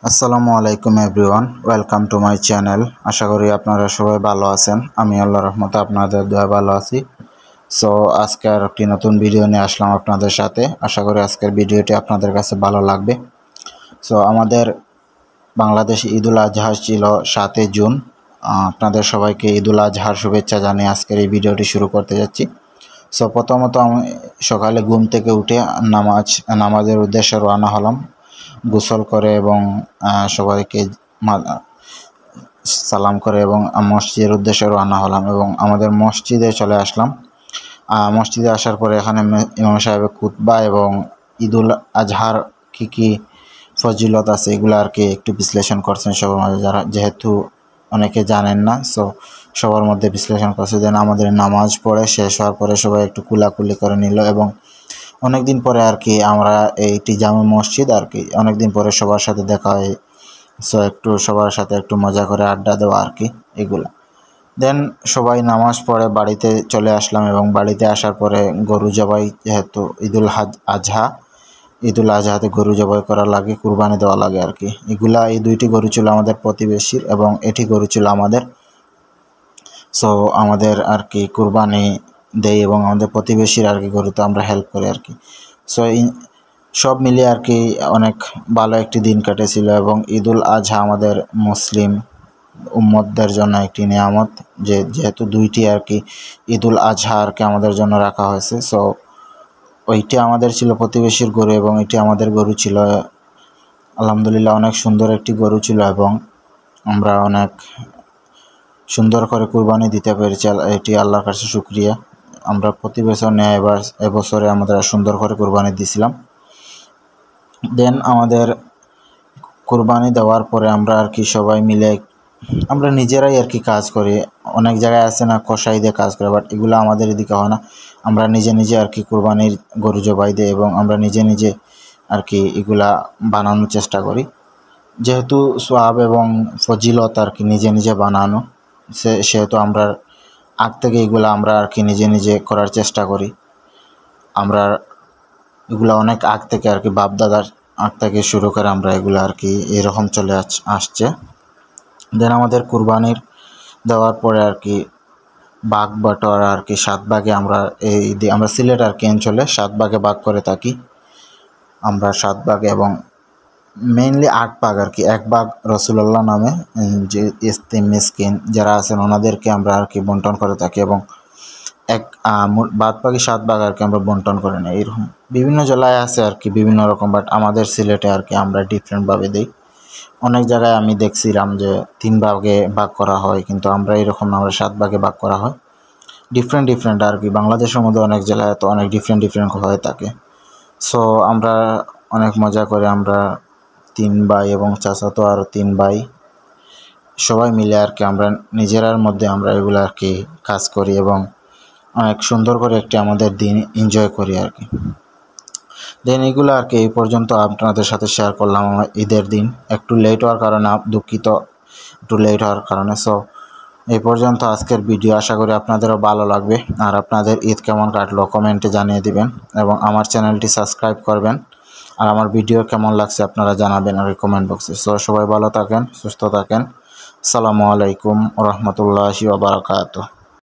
আসসালামু আলাইকুম everyone, welcome to my channel. আশা করি আপনারা সবাই ভালো আছেন। আমি আল্লাহর রহমতে আপনাদের দোয়ায় ভালো আছি। সো আজকে আর একটি নতুন ভিডিও নিয়ে আসলাম আপনাদের সাথে। আশা করি আজকের ভিডিওটি আপনাদের কাছে ভালো লাগবে। সো আমাদের বাংলাদেশ ঈদুল আজহা ছিল 7 জুন। আপনাদের সবাইকে ঈদুল আজহার শুভেচ্ছা জানিয়ে আজকের এই ভিডিওটি শুরু করতে যাচ্ছি। সো প্রথমত আমি সকালে ঘুম থেকে উঠে নামাজের উদ্দেশ্যে রওনা হলাম, গোসল করে এবং সবাইকে সালাম করে এবং মসজিদের উদ্দেশ্যে রওনা হলাম এবং আমাদের মসজিদে চলে আসলাম। মসজিদে আসার পরে এখানে ইমাম সাহেবের খুতবা এবং ঈদুল আজহার কী ফজিলত আছে এগুলো আর কি একটু বিশ্লেষণ করছেন সবার মাঝে, যারা যেহেতু অনেকে জানেন না। সো সবার মধ্যে বিশ্লেষণ করছে। যেন আমাদের নামাজ পড়ে শেষ হওয়ার পরে সবাই একটু কুলাকুলি করে নিল এবং অনেক দিন পরে আর কি আমরা এইটি জামে মসজিদ আর কি অনেক দিন পরে সবার সাথে দেখা হয়। সো একটু সবার সাথে একটু মজা করে আড্ডা দেওয়া আর কি এগুলা। দেন সবাই নামাজ পড়ে বাড়িতে চলে আসলাম এবং বাড়িতে আসার পরে গরু জবাই, যেহেতু ঈদুল আজহাতে গরু জবাই করা লাগে, কুরবানি দেওয়া লাগে আর কি। এই দুইটি গরু ছিল আমাদের প্রতিবেশীর এবং এটি গরু ছিল আমাদের। সো আমাদের আর কি কুরবানি দেই এবং আমাদের প্রতিবেশীর আর কি গরুতে আমরা হেল্প করি আর কি। সো সব মিলিয়ে আর কি অনেক ভালো একটি দিন কেটেছিল এবং ঈদুল আজহা আমাদের মুসলিম উম্মতদের জন্য একটি নিয়ামত, যেহেতু দুইটি আর কি ঈদুল আজহা আর কি আমাদের জন্য রাখা হয়েছে। সো ওইটি আমাদের ছিল প্রতিবেশীর গরু এবং এটি আমাদের গরু ছিল। আলহামদুলিল্লাহ অনেক সুন্দর একটি গরু ছিল এবং আমরা অনেক সুন্দর করে কুরবানি দিতে পেরেছি, এটি আল্লাহর কাছে শুকরিয়া। আমরা প্রতি বছর নেয় এবছরে আমাদের সুন্দর করে কুরবানি দিয়েছিলাম। দেন আমাদের কুরবানি দেওয়ার পরে আমরা আর কি সবাই মিলে আমরা নিজেরাই আর কি কাজ করি। অনেক জায়গায় আছে না কসাই দিয়ে কাজ করে, বাট এগুলো আমাদের এদিকে হয় না। আমরা নিজে নিজে আর কি কুরবানির গরু জবাই দিই এবং আমরা নিজে নিজে আর কি এগুলা বানানোর চেষ্টা করি, যেহেতু সোয়াব এবং ফজিলত আর কি নিজে নিজে বানানো। সেহেতু আমরা আগ থেকে এগুলো আমরা আর কি নিজে নিজে করার চেষ্টা করি। আমরা এগুলো অনেক আগ থেকে আর কি বাপদাদার আগ থেকে শুরু করে আমরা এগুলো আর কি এরকম চলে আসছে। দেন আমাদের কুরবানির দেওয়ার পরে আর কি বাঘ বাটোয়ারা আর কি 7 ভাগে আমরা আমরা সিলেট আর কি অঞ্চলে 7 ভাগে ভাগ করে থাকি। আমরা 7 ভাগে এবং মেইনলি 8 ভাগ আর কি। 1 ভাগ রসুল্লাহ নামে যে ইস্তিম মিসকিন যারা আছেন ওনাদেরকে আমরা আর কি বন্টন করে থাকি এবং বাদ বাকি 7 ভাগ আর কি আমরা বন্টন করে নিই। এরকম বিভিন্ন জেলায় আছে আর কি বিভিন্ন রকম, বাট আমাদের সিলেটে আর কি আমরা ডিফারেন্টভাবে দিই। অনেক জায়গায় আমি দেখছিলাম যে 3 ভাগে ভাগ করা হয়, কিন্তু আমরা এরকম আমরা 7 ভাগে ভাগ করা হয়। ডিফারেন্ট আর কি বাংলাদেশের মধ্যে অনেক জেলায় তো অনেক ডিফারেন্ট হয়ে থাকে। সো আমরা অনেক মজা করে আমরা 3 ভাই এবং চাচাতো আর 3 ভাই সবাই মিলে আর কি আমরা নিজেরার মধ্যে আমরা এগুলো আর কি কাজ করি এবং অনেক সুন্দর করে একটি আমাদের দিন এনজয় করি আর কি। দেন এগুলো আর কি এই পর্যন্ত আপনাদের সাথে শেয়ার করলাম আমার ঈদের দিন। একটু লেট হওয়ার কারণে দুঃখিত, একটু লেট হওয়ার কারণে। সো এই পর্যন্ত আজকের ভিডিও। আশা করি আপনাদেরও ভালো লাগবে। আর আপনাদের ঈদ কেমন কাটলো কমেন্টে জানিয়ে দিবেন এবং আমার চ্যানেলটি সাবস্ক্রাইব করবেন। আর আমার ভিডিও কেমন লাগছে আপনারা জানাবেন আর কমেন্ট বক্সে। সো সবাই ভালো থাকেন, সুস্থ থাকেন। আসসালামু আলাইকুম ওয়া রাহমাতুল্লাহি ওয়া বারাকাতুহু।